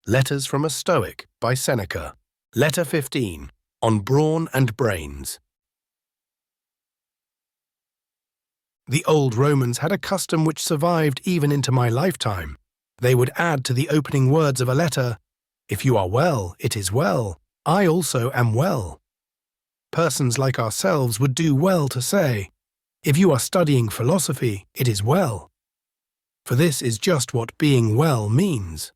Letters from a Stoic by Seneca. Letter 15, on Brawn and Brains. The old Romans had a custom which survived even into my lifetime. They would add to the opening words of a letter, "If you are well, it is well. I also am well." Persons like ourselves would do well to say, "If you are studying philosophy, it is well." For this is just what being well means.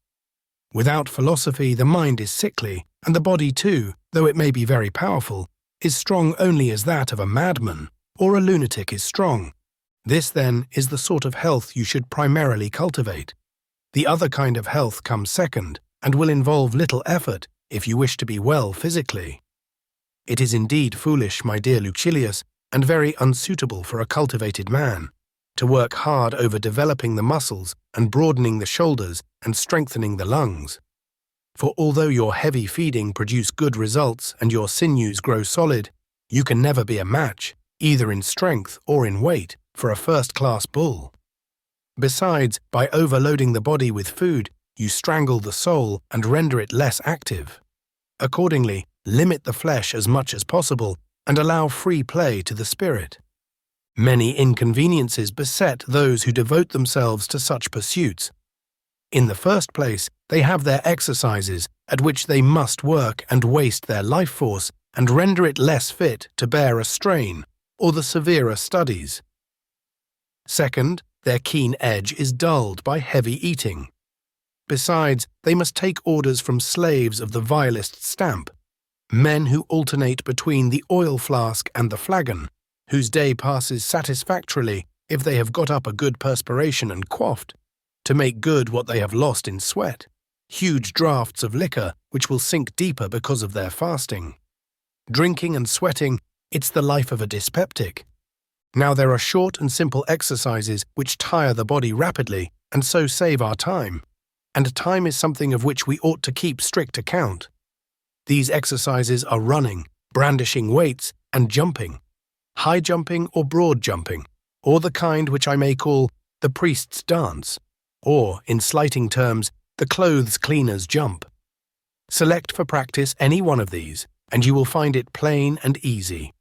Without philosophy, the mind is sickly, and the body too, though it may be very powerful, is strong only as that of a madman, or a lunatic is strong. This, then, is the sort of health you should primarily cultivate. The other kind of health comes second, and will involve little effort if you wish to be well physically. It is indeed foolish, my dear Lucilius, and very unsuitable for a cultivated man, to work hard over developing the muscles and broadening the shoulders and strengthening the lungs. For although your heavy feeding produce good results and your sinews grow solid, you can never be a match, either in strength or in weight, for a first-class bull. Besides, by overloading the body with food, you strangle the soul and render it less active. Accordingly, limit the flesh as much as possible and allow free play to the spirit. Many inconveniences beset those who devote themselves to such pursuits. In the first place, they have their exercises at which they must work and waste their life force and render it less fit to bear a strain or the severer studies. Second, their keen edge is dulled by heavy eating. Besides, they must take orders from slaves of the vilest stamp, men who alternate between the oil flask and the flagon, whose day passes satisfactorily if they have got up a good perspiration and quaffed, to make good what they have lost in sweat, huge draughts of liquor which will sink deeper because of their fasting. Drinking and sweating, it's the life of a dyspeptic. Now there are short and simple exercises which tire the body rapidly and so save our time, and time is something of which we ought to keep strict account. These exercises are running, brandishing weights, and jumping. High jumping or broad jumping, or the kind which I may call the priest's dance, or, in slighting terms, the clothes cleaner's jump. Select for practice any one of these, and you will find it plain and easy.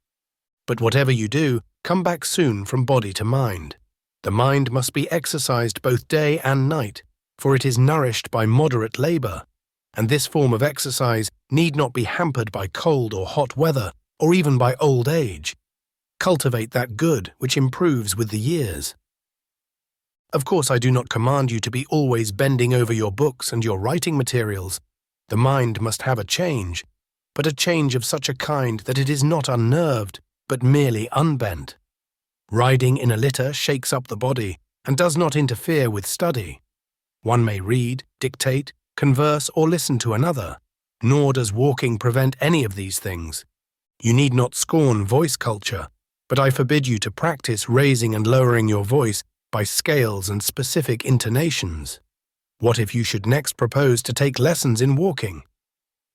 But whatever you do, come back soon from body to mind. The mind must be exercised both day and night, for it is nourished by moderate labor, and this form of exercise need not be hampered by cold or hot weather, or even by old age. Cultivate that good which improves with the years. Of course, I do not command you to be always bending over your books and your writing materials. The mind must have a change, but a change of such a kind that it is not unnerved, but merely unbent. Riding in a litter shakes up the body and does not interfere with study. One may read, dictate, converse, or listen to another, nor does walking prevent any of these things. You need not scorn voice culture, but I forbid you to practice raising and lowering your voice by scales and specific intonations. What if you should next propose to take lessons in walking?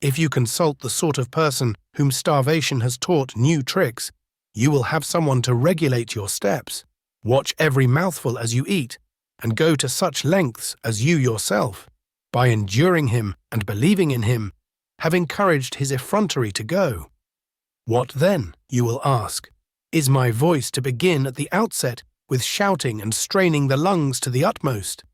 If you consult the sort of person whom starvation has taught new tricks, you will have someone to regulate your steps, watch every mouthful as you eat, and go to such lengths as you yourself, by enduring him and believing in him, have encouraged his effrontery to go. What then, you will ask? Is my voice to begin at the outset with shouting and straining the lungs to the utmost?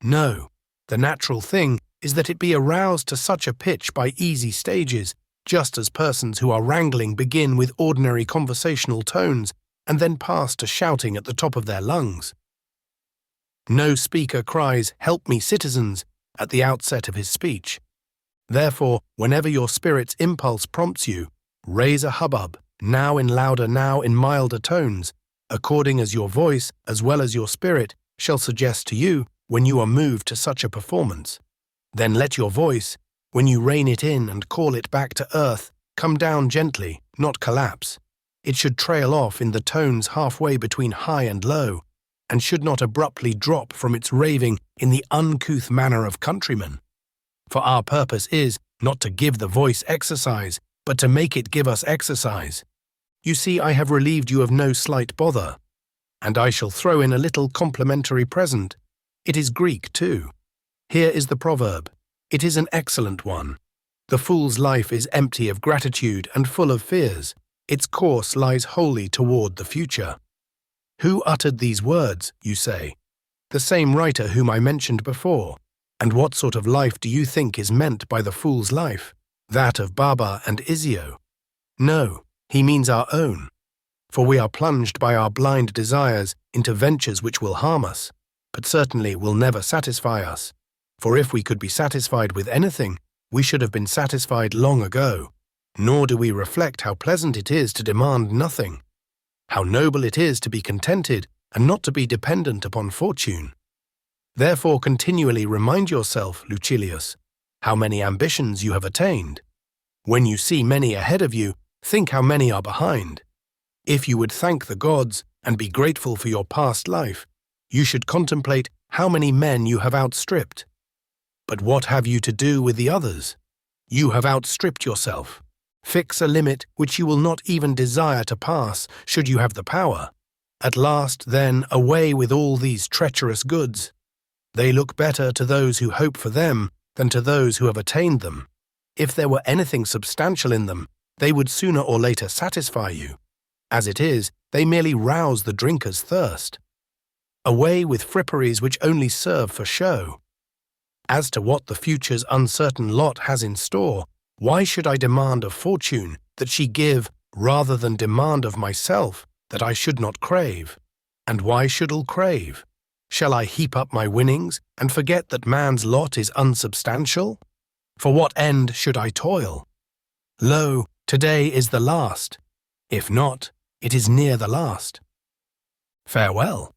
No, the natural thing is that it be aroused to such a pitch by easy stages, just as persons who are wrangling begin with ordinary conversational tones and then pass to shouting at the top of their lungs. No speaker cries, "Help me, citizens," at the outset of his speech. Therefore, whenever your spirit's impulse prompts you, raise a hubbub, now in louder, now in milder tones, according as your voice, as well as your spirit, shall suggest to you when you are moved to such a performance. Then let your voice, when you rein it in and call it back to earth, come down gently, not collapse. It should trail off in the tones halfway between high and low, and should not abruptly drop from its raving in the uncouth manner of countrymen. For our purpose is not to give the voice exercise, but to make it give us exercise. You see, I have relieved you of no slight bother, and I shall throw in a little complimentary present. It is Greek, too. Here is the proverb, It is an excellent one. The fool's life is empty of gratitude and full of fears. Its course lies wholly toward the future. Who uttered these words, you say? The same writer whom I mentioned before. And what sort of life do you think is meant by the fool's life? That of Baba and Isio? No, he means our own. For we are plunged by our blind desires into ventures which will harm us, but certainly will never satisfy us. For if we could be satisfied with anything, we should have been satisfied long ago. Nor do we reflect how pleasant it is to demand nothing, how noble it is to be contented and not to be dependent upon fortune. Therefore continually remind yourself, Lucilius, how many ambitions you have attained. When you see many ahead of you, think how many are behind. If you would thank the gods and be grateful for your past life, you should contemplate how many men you have outstripped. But what have you to do with the others? You have outstripped yourself. Fix a limit which you will not even desire to pass, should you have the power. At last, then, away with all these treacherous goods. They look better to those who hope for them than to those who have attained them. If there were anything substantial in them, they would sooner or later satisfy you. As it is, they merely rouse the drinker's thirst. Away with fripperies which only serve for show. As to what the future's uncertain lot has in store, why should I demand of fortune that she give rather than demand of myself that I should not crave? And why should I crave? Shall I heap up my winnings and forget that man's lot is unsubstantial? For what end should I toil? Lo, today is the last. If not, it is near the last. Farewell.